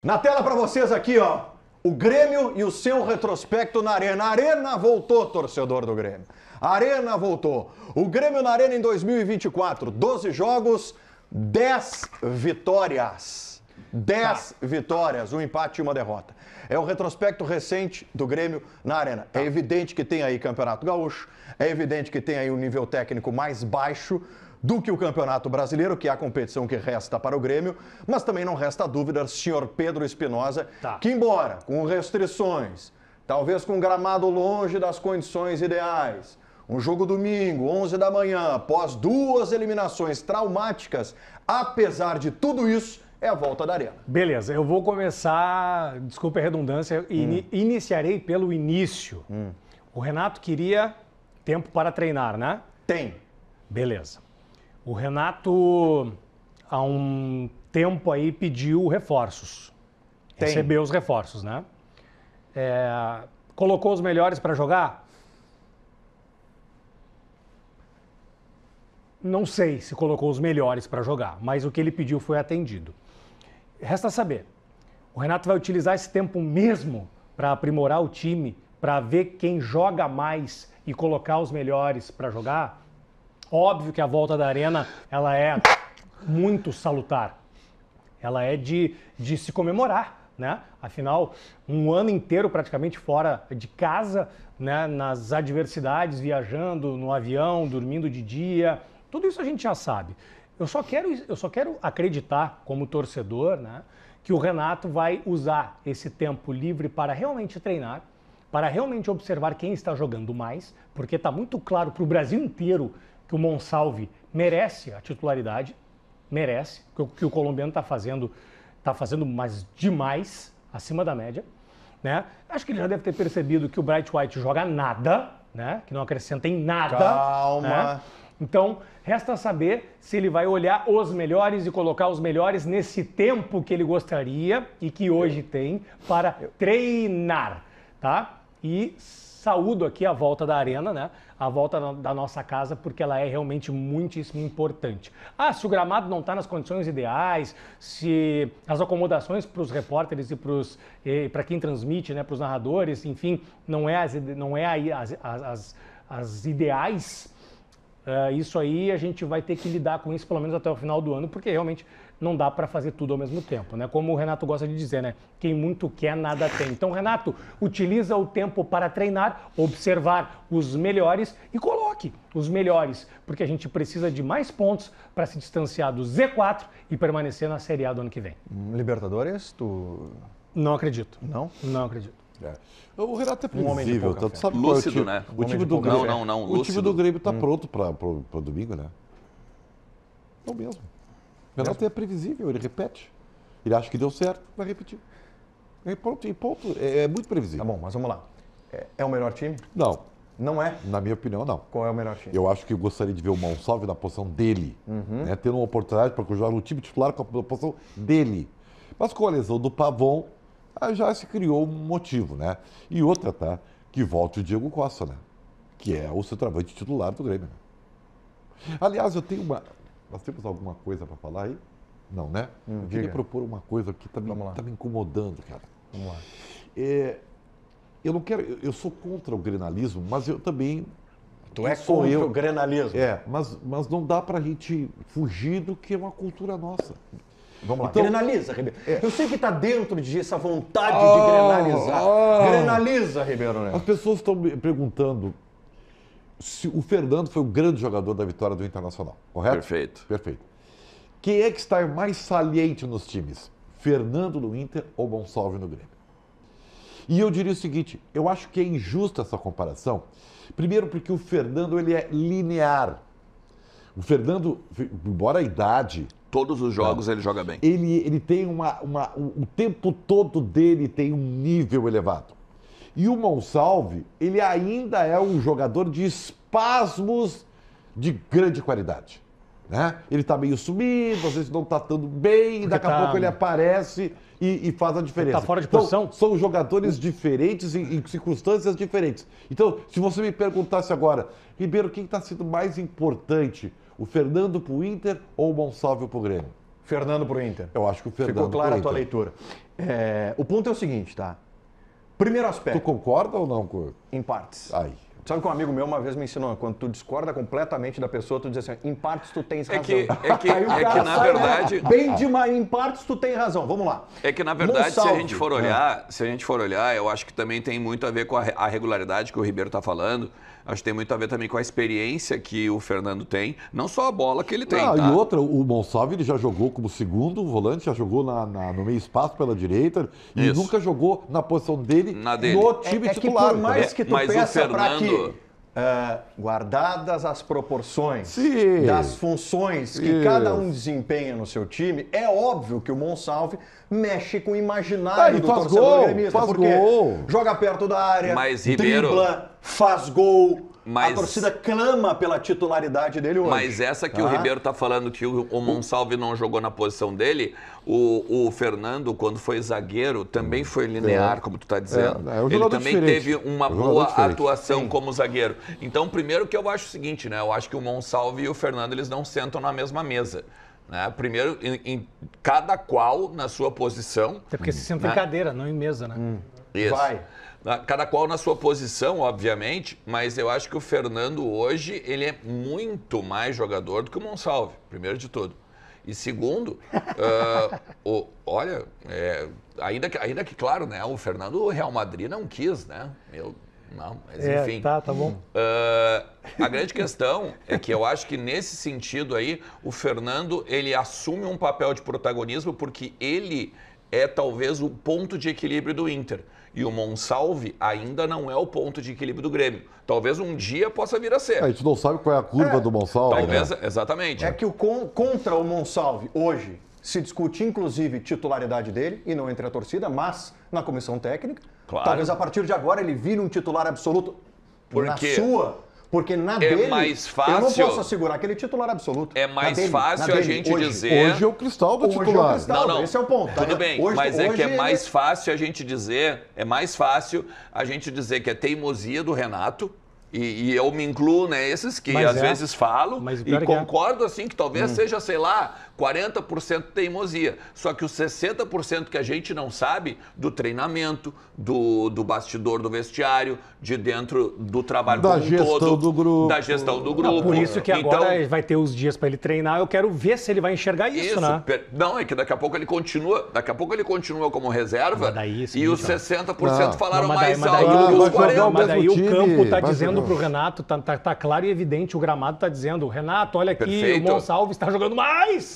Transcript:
Na tela para vocês aqui, ó, o Grêmio e o seu retrospecto na Arena. A Arena voltou, torcedor do Grêmio. A Arena voltou. O Grêmio na Arena em 2024, 12 jogos, 10 vitórias. 10 vitórias, um empate e uma derrota. É o retrospecto recente do Grêmio na Arena. É evidente que tem aí Campeonato Gaúcho, é evidente que tem aí um nível técnico mais baixo do que o Campeonato Brasileiro, que é a competição que resta para o Grêmio, mas também não resta dúvida, senhor Pedro Espinosa, que embora com restrições, talvez com gramado longe das condições ideais, um jogo domingo, 11 da manhã, após 2 eliminações traumáticas, apesar de tudo isso, é a volta da Arena. Beleza, eu vou começar, desculpa a redundância, iniciarei pelo início. O Renato queria tempo para treinar, né? Tem. Beleza. O Renato, há um tempo aí, pediu reforços. Recebeu os reforços, né? Colocou os melhores para jogar? Não sei se colocou os melhores para jogar, mas o que ele pediu foi atendido. Resta saber, o Renato vai utilizar esse tempo mesmo para aprimorar o time, para ver quem joga mais e colocar os melhores para jogar? Óbvio que a volta da Arena, ela é muito salutar. Ela é de se comemorar, né? Afinal, um ano inteiro praticamente fora de casa, né? Nas adversidades, viajando no avião, dormindo de dia, tudo isso a gente já sabe. Eu só quero acreditar, como torcedor, né, que o Renato vai usar esse tempo livre para realmente treinar, para realmente observar quem está jogando mais, porque está muito claro para o Brasil inteiro que o Monsalve merece a titularidade, merece, o que o colombiano está fazendo mais demais, acima da média, né? Acho que ele já deve ter percebido que o Bright White joga nada, né? Que não acrescenta em nada. Calma. Né? Então, resta saber se ele vai olhar os melhores e colocar os melhores nesse tempo que ele gostaria e que hoje tem para treinar, tá? E saúdo aqui a volta da Arena, né? A volta da nossa casa, porque ela é realmente muitíssimo importante. Se o gramado não está nas condições ideais, se as acomodações para os repórteres e para quem transmite, né, para os narradores, enfim, não é aí as ideais, isso aí a gente vai ter que lidar com isso pelo menos até o final do ano, porque realmente não dá para fazer tudo ao mesmo tempo, né? Como o Renato gosta de dizer, né? Quem muito quer, nada tem. Então, Renato, utiliza o tempo para treinar, observar os melhores e coloque os melhores, porque a gente precisa de mais pontos para se distanciar do Z4 e permanecer na Série A do ano que vem. Libertadores, tu... Não acredito. Não? Não acredito. O Renato é previsível, tanto sabe lúcido, né? O time do Grêmio, não, o time do Grêmio está pronto para domingo, né? Não mesmo. O Renato é previsível, ele repete. Ele acha que deu certo, vai repetir. Ponto. É muito previsível. Tá bom, mas vamos lá. É o melhor time? Não. Não é? Na minha opinião, não. Qual é o melhor time? Eu acho que eu gostaria de ver o Monsalve na posição dele, né? Tendo uma oportunidade para jogar no time titular com a posição dele. Mas com a lesão do Pavon, já se criou um motivo, né? E outra, tá? Que volte o Diego Costa, né? Que é o centroavante titular do Grêmio. Aliás, nós temos alguma coisa para falar aí? Não, né? Eu queria propor uma coisa que tá me incomodando, cara. Vamos lá. Eu não quero... Eu sou contra o grenalismo, mas eu também... Tu é contra o grenalismo? Mas não dá pra gente fugir do que é uma cultura nossa. Vamos lá, então, grenaliza, Ribeiro. Eu sei que está dentro de essa vontade de grenalizar. Grenaliza, Ribeiro Neto. As pessoas estão me perguntando se o Fernando foi o grande jogador da vitória do Internacional, correto? Perfeito. Perfeito. Quem é que está mais saliente nos times? Fernando no Inter ou Gonçalves no Grêmio? E eu diria o seguinte, eu acho que é injusta essa comparação. Primeiro porque o Fernando ele é linear. O Fernando, embora a idade... Todos os jogos ele joga bem. Ele tem o tempo todo dele tem um nível elevado. E o Monsalve, ele ainda é um jogador de espasmos de grande qualidade. Né? Ele está meio sumido, às vezes não está tão bem, e daqui a pouco ele aparece e faz a diferença. Está fora de posição? Então, são jogadores diferentes em circunstâncias diferentes. Então, se você me perguntasse agora, Ribeiro, quem está sendo mais importante? O Fernando para o Inter ou o Monsalve para o Grêmio? Fernando pro Inter. Eu acho que o Fernando Ficou clara pro a tua Inter. leitura. O ponto é o seguinte, tá? Primeiro Tu aspecto, concorda ou não? em partes. Ai. Sabe que um amigo meu uma vez me ensinou, quando tu discorda completamente da pessoa, tu diz assim, em partes tu tens razão. Aí o cara na sai, verdade... Bem demais, em partes tu tem razão. Vamos lá. É que, na verdade, se a Monsalve. gente for olhar, eu acho que também tem muito a ver com a regularidade que o Ribeiro está falando. Acho que tem muito a ver também com a experiência que o Fernando tem. Não só a bola que ele tem, tá? E outra, o Monsalve ele já jogou como segundo volante, já jogou no meio espaço pela direita e Isso. nunca jogou na posição dele Na dele. no time Que titular. por mais entendeu? que tu Mas o peça para Fernando- que, guardadas as proporções Sim. das funções que Isso. cada um desempenha no seu time, é óbvio que o Monsalve mexe com o imaginário E do faz torcedor gol, gremista, faz porque gol. joga perto da área, Mas, Ribeiro- dribla, faz gol. A Mas- torcida clama pela titularidade dele hoje. Mas essa que o Tá? Ribeiro tá falando que o Monsalve não jogou na posição dele, o Fernando, quando foi zagueiro, também foi linear, como tu tá dizendo. É um Ele jogador também diferente. teve uma É um jogador boa diferente. atuação como zagueiro. Então, primeiro que eu acho o seguinte, né? Eu acho que o Monsalve e o Fernando, eles não sentam na mesma mesa. Né? Primeiro, em cada qual na sua posição. Até porque se senta em cadeira, não em mesa, né? Isso. Vai. Cada qual na sua posição, obviamente, mas eu acho que o Fernando hoje, ele é muito mais jogador do que o Monsalve, primeiro de tudo. E segundo, olha, ainda que, claro, né, o Fernando, o Real Madrid não quis, né? Não, mas enfim. Tá bom. A grande questão é que eu acho que nesse sentido aí, o Fernando, ele assume um papel de protagonismo porque ele é talvez o ponto de equilíbrio do Inter. E o Monsalve ainda não é o ponto de equilíbrio do Grêmio. Talvez um dia possa vir a ser. A gente não sabe qual é a curva do Monsalve. Talvez, né? exatamente. É que contra o Monsalve, hoje, se discute inclusive titularidade dele, e não entre a torcida, mas na comissão técnica. Claro. Talvez a partir de agora ele vire um titular absoluto Por na quê? sua. Porque na dele, mais eu fácil- não posso assegurar aquele titular absoluto. É mais Na dele, fácil na a dele, gente hoje. dizer- Hoje é o Cristaldo Hoje é o titular. Cristaldo. Esse é o ponto. Tudo bem, Hoje- mas é que é hoje mais ele- fácil a gente dizer, a gente dizer que é teimosia do Renato, e eu me incluo nesses que Mas às é. vezes falo, Mas o e pior é que é. concordo assim que talvez seja, sei lá, 40% teimosia. Só que os 60% que a gente não sabe do treinamento, do bastidor do vestiário, de dentro do trabalho Da como um gestão todo, do grupo. da gestão do grupo. Por isso que Então, agora vai ter os dias para ele treinar. Eu quero ver se ele vai enxergar isso, né? Não, é que daqui a pouco ele continua como reserva Mas daí, esse e os bicho, ó. 60% falaram Não, mas mais daí alto o- que os vai jogar 40%. o Mas daí mesmo o time, campo tá vai dizendo jogar. pro Renato, tá claro e evidente, o gramado tá dizendo, Renato, olha aqui, Perfeito. o Monsalve está jogando mais!